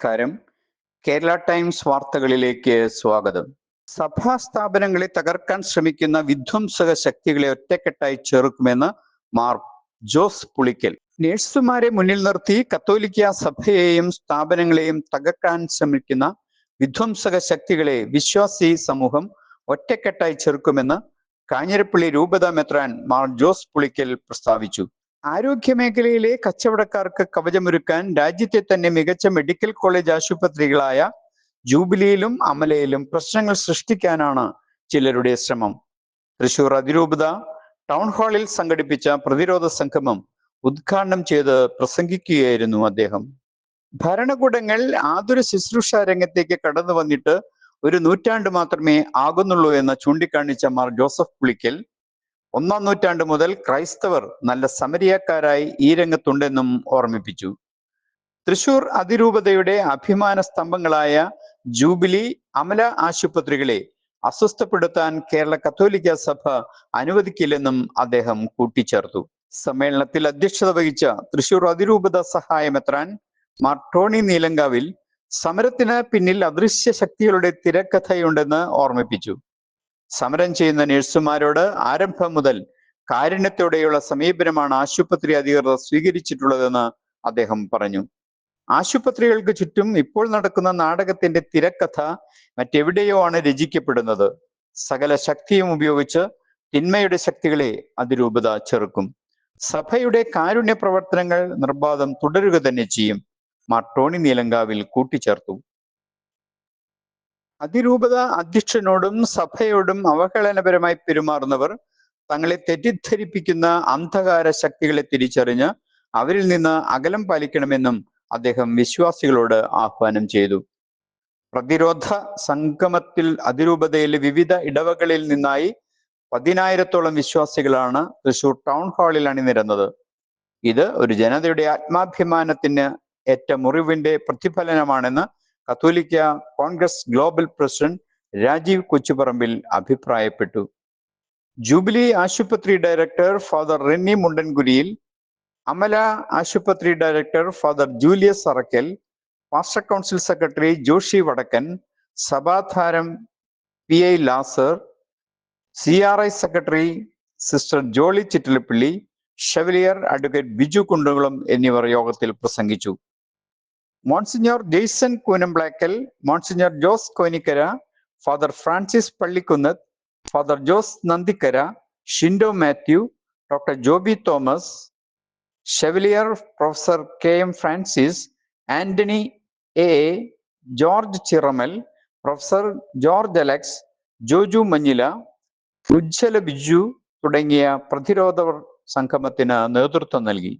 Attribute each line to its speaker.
Speaker 1: നമസ്കാരം. കേരള ടൈംസ് വാർത്തകളിലേക്ക് സ്വാഗതം. സഭാ സ്ഥാപനങ്ങളെ തകർക്കാൻ ശ്രമിക്കുന്ന വിധ്വംസക ശക്തികളെ ഒറ്റക്കെട്ടായി ചേർക്കുമെന്ന് മാർ ജോസ് പുളിക്കൽ. നേഴ്സുമാരെ മുന്നിൽ നിർത്തി കത്തോലിക്ക സഭയെയും സ്ഥാപനങ്ങളെയും തകർക്കാൻ ശ്രമിക്കുന്ന വിധ്വംസക ശക്തികളെ വിശ്വാസി സമൂഹം ഒറ്റക്കെട്ടായി ചേർക്കുമെന്ന് കാഞ്ഞിരപ്പള്ളി രൂപത മെത്രാൻ മാർ ജോസ് പുളിക്കൽ പ്രസ്താവിച്ചു. ആരോഗ്യമേഖലയിലെ കച്ചവടക്കാർക്ക് കവചമൊരുക്കാൻ രാജ്യത്തെ തന്നെ മികച്ച മെഡിക്കൽ കോളേജ് ആശുപത്രികളായ ജൂബിലിയിലും അമലയിലും പ്രശ്നങ്ങൾ സൃഷ്ടിക്കാനാണ് ചിലരുടെ ശ്രമം. തൃശൂർ അതിരൂപത ടൗൺ ഹാളിൽ സംഘടിപ്പിച്ച പ്രതിരോധ സംഗമം ഉദ്ഘാടനം ചെയ്ത് പ്രസംഗിക്കുകയായിരുന്നു അദ്ദേഹം. ഭരണകൂടങ്ങൾ ആതുര ശുശ്രൂഷ രംഗത്തേക്ക് കടന്നു വന്നിട്ട് ഒരു നൂറ്റാണ്ട് മാത്രമേ ആകുന്നുള്ളൂ എന്ന് ചൂണ്ടിക്കാണിച്ച മാർ ജോസഫ് പുളിക്കൽ, 1-ാം നൂറ്റാണ്ട് മുതൽ ക്രൈസ്തവർ നല്ല സമരിയക്കാരായി ഈ രംഗത്തുണ്ടെന്നും ഓർമ്മിപ്പിച്ചു. തൃശൂർ അതിരൂപതയുടെ അഭിമാന സ്തംഭങ്ങളായ ജൂബിലി, അമല ആശുപത്രികളെ അസ്വസ്ഥപ്പെടുത്താൻ കേരള കത്തോലിക്ക സഭ അനുവദിക്കില്ലെന്നും അദ്ദേഹം കൂട്ടിച്ചേർത്തു. സമ്മേളനത്തിൽ അധ്യക്ഷത വഹിച്ച തൃശൂർ അതിരൂപത സഹായ മെത്രാൻ മാർ ടോണി നീലങ്കാവിൽ സമരത്തിന് പിന്നിൽ അദൃശ്യ ശക്തികളുടെ തിരക്കഥയുണ്ടെന്ന് ഓർമ്മിപ്പിച്ചു. സമരം ചെയ്യുന്ന നഴ്സുമാരോട് ആരംഭം മുതൽ കാരുണ്യത്തോടെയുള്ള സമീപനമാണ് ആശുപത്രി അധികൃതർ സ്വീകരിച്ചിട്ടുള്ളതെന്ന് അദ്ദേഹം പറഞ്ഞു. ആശുപത്രികൾക്ക് ചുറ്റും ഇപ്പോൾ നടക്കുന്ന നാടകത്തിന്റെ തിരക്കഥ മറ്റെവിടെയോ ആണ് രചിക്കപ്പെടുന്നത്. സകല ശക്തിയും ഉപയോഗിച്ച് തിന്മയുടെ ശക്തികളെ അതിരൂപത ചെറുക്കും. സഭയുടെ കാരുണ്യ പ്രവർത്തനങ്ങൾ നിർബാധം തുടരുക തന്നെ ചെയ്യും, മാർ ടോണി നീലങ്കാവിൽ കൂട്ടിച്ചേർത്തു. അതിരൂപത അധ്യക്ഷനോടും സഭയോടും അവഹേളനപരമായി പെരുമാറുന്നവർ തങ്ങളെ തെറ്റിദ്ധരിപ്പിക്കുന്ന അന്ധകാര ശക്തികളെ തിരിച്ചറിഞ്ഞ് അവരിൽ നിന്ന് അകലം പാലിക്കണമെന്നും അദ്ദേഹം വിശ്വാസികളോട് ആഹ്വാനം ചെയ്തു. പ്രതിരോധ സംഗമത്തിൽ അതിരൂപതയിലെ വിവിധ ഇടവകളിൽ നിന്നായി 10,000-ഓളം വിശ്വാസികളാണ് തൃശൂർ ടൗൺ ഹാളിൽ അണിനിരന്നത്. ഇത് ഒരു ജനതയുടെ ആത്മാഭിമാനത്തിന് ഏറ്റ മുറിവിന്റെ പ്രതിഫലനമാണെന്ന് കത്തോലിക്ക Congress global president Rajeev Kochuparambil അഭിപ്രായപ്പെട്ടു. ജൂബിലി ആശുപത്രി ഡയറക്ടർ ഫാദർ റെന്നി മുണ്ടൻകുരിയിൽ, അമല ആശുപത്രി director father Julius Arakkal, pastor council secretary Joshy Vadakkan, സഭാധാരം PI Lazar, CRI secretary sister Jolly Chittilappally, chevalier advocate Biju Kundukulam എന്നിവർ യോഗത്തിൽ പ്രസംഗിച്ചു. Monsignor Jaison Koonamplackal, monsignor Jose Konikkara, father Francis Pallikkunnath, father Jose Nandikkara, Shindo Mathew, doctor Joby Thomas, chevalier professor KM Francis, Antony A, George Chiramel, professor George Alex, Joju Manjila, ഉജ്ജല ബിജു തുടങ്ങിയ പ്രതിരോധ സംഗമത്തിന് നേതൃത്വം നൽകി.